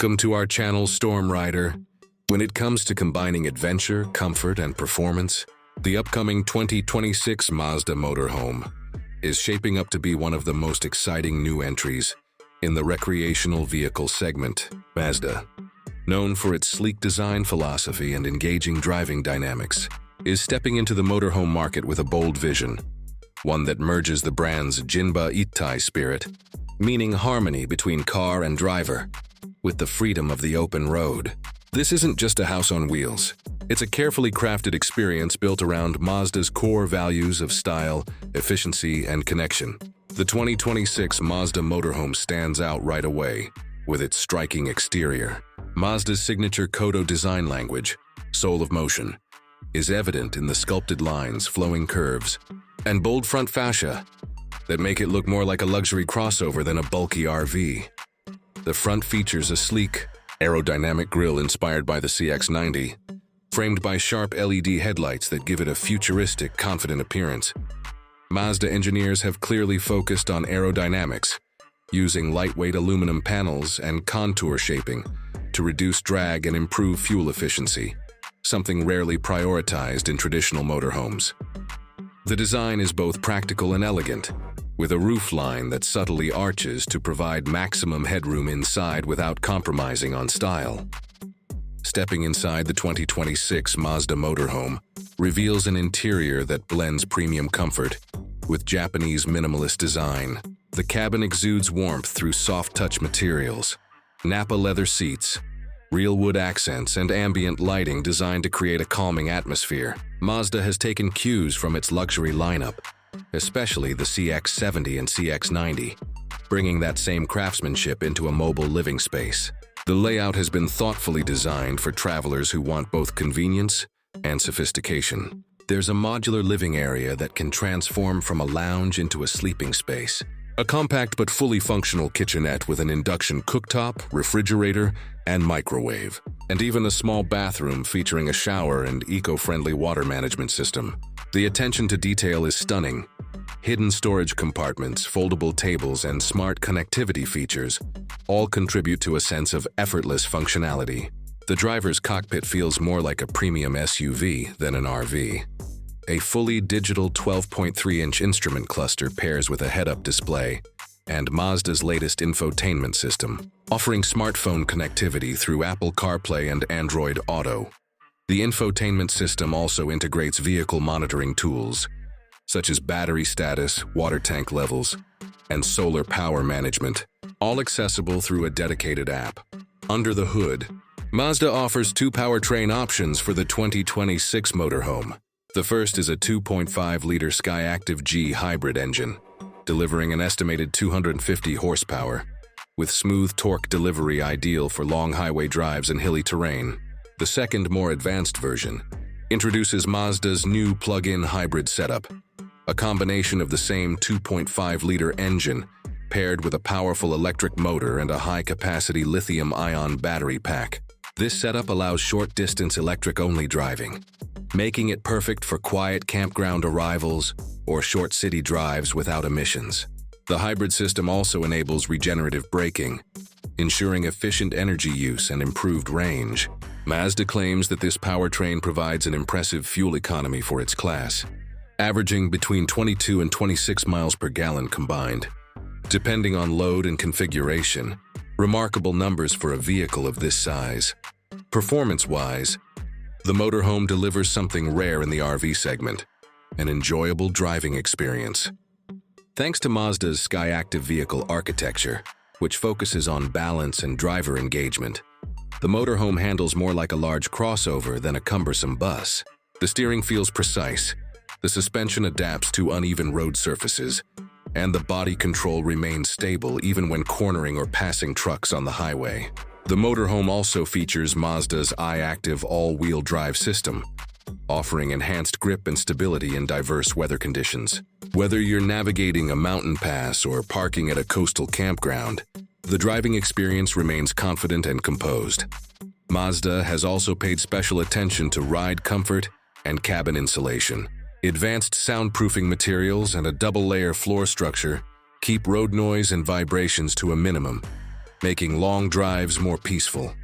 Welcome to our channel, Storm Rider. When it comes to combining adventure, comfort, and performance, the upcoming 2026 Mazda Motorhome is shaping up to be one of the most exciting new entries in the recreational vehicle segment. Mazda, known for its sleek design philosophy and engaging driving dynamics, is stepping into the motorhome market with a bold vision, one that merges the brand's Jinba Ittai spirit, meaning harmony between car and driver, with the freedom of the open road. This isn't just a house on wheels. It's a carefully crafted experience built around Mazda's core values of style, efficiency, and connection. The 2026 Mazda Motorhome stands out right away with its striking exterior. Mazda's signature Kodo design language, soul of motion, is evident in the sculpted lines, flowing curves, and bold front fascia that make it look more like a luxury crossover than a bulky RV. The front features a sleek, aerodynamic grille inspired by the CX-90, framed by sharp LED headlights that give it a futuristic, confident appearance. Mazda engineers have clearly focused on aerodynamics, using lightweight aluminum panels and contour shaping to reduce drag and improve fuel efficiency, something rarely prioritized in traditional motorhomes. The design is both practical and elegant, with a roofline that subtly arches to provide maximum headroom inside without compromising on style. Stepping inside the 2026 Mazda Motorhome reveals an interior that blends premium comfort with Japanese minimalist design. The cabin exudes warmth through soft-touch materials, Nappa leather seats, real wood accents, and ambient lighting designed to create a calming atmosphere. Mazda has taken cues from its luxury lineup, especially the CX-70 and CX-90, bringing that same craftsmanship into a mobile living space. The layout has been thoughtfully designed for travelers who want both convenience and sophistication. There's a modular living area that can transform from a lounge into a sleeping space. A compact but fully functional kitchenette with an induction cooktop, refrigerator, and microwave, and even a small bathroom featuring a shower and eco-friendly water management system. The attention to detail is stunning. Hidden storage compartments, foldable tables, and smart connectivity features all contribute to a sense of effortless functionality. The driver's cockpit feels more like a premium SUV than an RV. A fully digital 12.3-inch instrument cluster pairs with a head-up display and Mazda's latest infotainment system, offering smartphone connectivity through Apple CarPlay and Android Auto. The infotainment system also integrates vehicle monitoring tools, such as battery status, water tank levels, and solar power management, all accessible through a dedicated app. Under the hood, Mazda offers two powertrain options for the 2026 Motorhome. The first is a 2.5-liter Skyactiv G hybrid engine, delivering an estimated 250 horsepower, with smooth torque delivery ideal for long highway drives and hilly terrain. The second, more advanced version, introduces Mazda's new plug-in hybrid setup, a combination of the same 2.5-liter engine paired with a powerful electric motor and a high-capacity lithium-ion battery pack. This setup allows short-distance electric-only driving, making it perfect for quiet campground arrivals or short city drives without emissions. The hybrid system also enables regenerative braking, ensuring efficient energy use and improved range. Mazda claims that this powertrain provides an impressive fuel economy for its class, averaging between 22 and 26 miles per gallon combined, depending on load and configuration. Remarkable numbers for a vehicle of this size. Performance-wise, the motorhome delivers something rare in the RV segment, an enjoyable driving experience. Thanks to Mazda's Skyactiv vehicle architecture, which focuses on balance and driver engagement, the motorhome handles more like a large crossover than a cumbersome bus. The steering feels precise, the suspension adapts to uneven road surfaces, and the body control remains stable even when cornering or passing trucks on the highway. The motorhome also features Mazda's iActive all-wheel drive system, offering enhanced grip and stability in diverse weather conditions. Whether you're navigating a mountain pass or parking at a coastal campground, the driving experience remains confident and composed. Mazda has also paid special attention to ride comfort and cabin insulation. Advanced soundproofing materials and a double-layer floor structure keep road noise and vibrations to a minimum, making long drives more peaceful.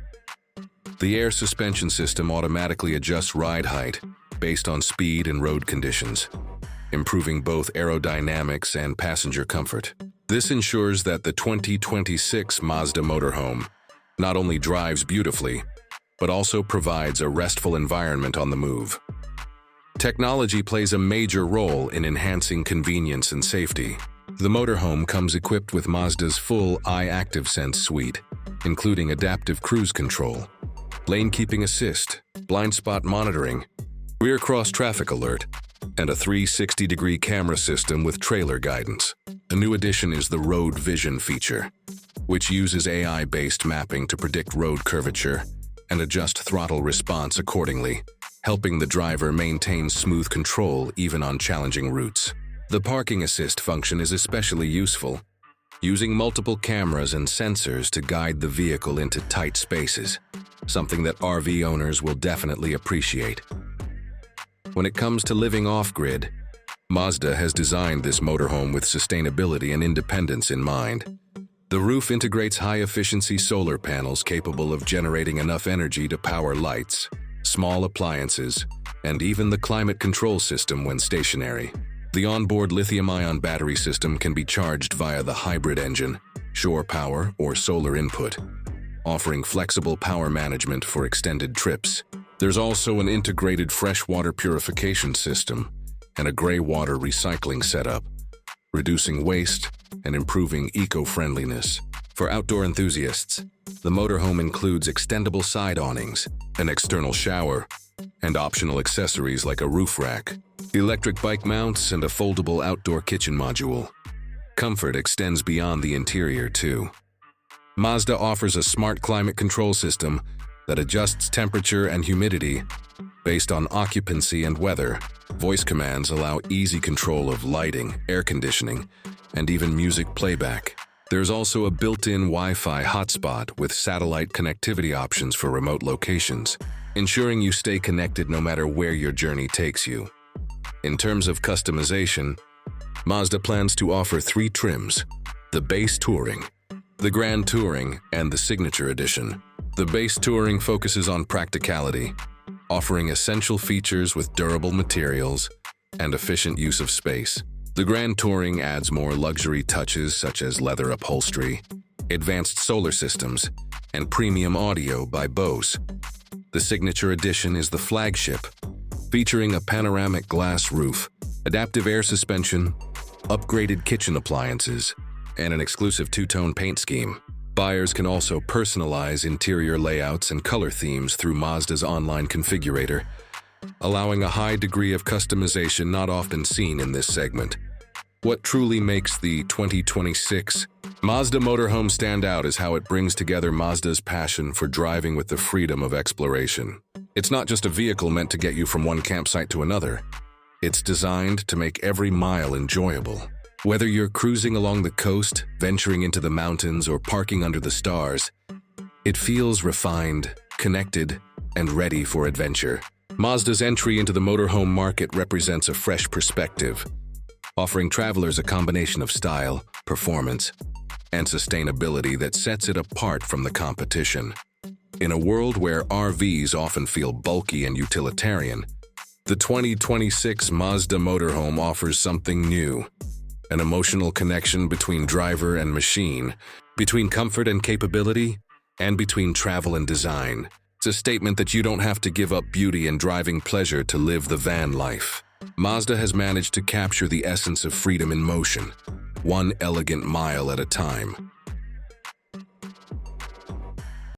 The air suspension system automatically adjusts ride height based on speed and road conditions, improving both aerodynamics and passenger comfort. This ensures that the 2026 Mazda Motorhome not only drives beautifully, but also provides a restful environment on the move. Technology plays a major role in enhancing convenience and safety. The motorhome comes equipped with Mazda's full iActive Sense suite, including adaptive cruise control, lane keeping assist, blind spot monitoring, rear cross traffic alert, and a 360-degree camera system with trailer guidance. A new addition is the Road Vision feature, which uses AI-based mapping to predict road curvature and adjust throttle response accordingly, helping the driver maintain smooth control even on challenging routes. The parking assist function is especially useful, using multiple cameras and sensors to guide the vehicle into tight spaces, something that RV owners will definitely appreciate. When it comes to living off-grid, Mazda has designed this motorhome with sustainability and independence in mind. The roof integrates high-efficiency solar panels capable of generating enough energy to power lights, small appliances, and even the climate control system when stationary. The onboard lithium-ion battery system can be charged via the hybrid engine, shore power, or solar input, offering flexible power management for extended trips. There's also an integrated freshwater purification system and a gray water recycling setup, reducing waste and improving eco-friendliness. For outdoor enthusiasts, the motorhome includes extendable side awnings, an external shower, and optional accessories like a roof rack, electric bike mounts, and a foldable outdoor kitchen module. Comfort extends beyond the interior, too. Mazda offers a smart climate control system that adjusts temperature and humidity based on occupancy and weather. Voice commands allow easy control of lighting, air conditioning, and even music playback. There's also a built-in Wi-Fi hotspot with satellite connectivity options for remote locations, ensuring you stay connected no matter where your journey takes you. In terms of customization, Mazda plans to offer 3 trims: the Base Touring, the Grand Touring, and the Signature Edition. The Base Touring focuses on practicality, offering essential features with durable materials and efficient use of space. The Grand Touring adds more luxury touches such as leather upholstery, advanced solar systems, and premium audio by Bose. The Signature Edition is the flagship, featuring a panoramic glass roof, adaptive air suspension, upgraded kitchen appliances, and an exclusive 2-tone paint scheme. Buyers can also personalize interior layouts and color themes through Mazda's online configurator, allowing a high degree of customization not often seen in this segment. What truly makes the 2026 Mazda Motorhome stand out is how it brings together Mazda's passion for driving with the freedom of exploration. It's not just a vehicle meant to get you from one campsite to another. It's designed to make every mile enjoyable. Whether you're cruising along the coast, venturing into the mountains, or parking under the stars, it feels refined, connected, and ready for adventure. Mazda's entry into the motorhome market represents a fresh perspective, offering travelers a combination of style, performance, and sustainability that sets it apart from the competition. In a world where RVs often feel bulky and utilitarian, the 2026 Mazda Motorhome offers something new: an emotional connection between driver and machine, between comfort and capability, and between travel and design. It's a statement that you don't have to give up beauty and driving pleasure to live the van life. Mazda has managed to capture the essence of freedom in motion, one elegant mile at a time.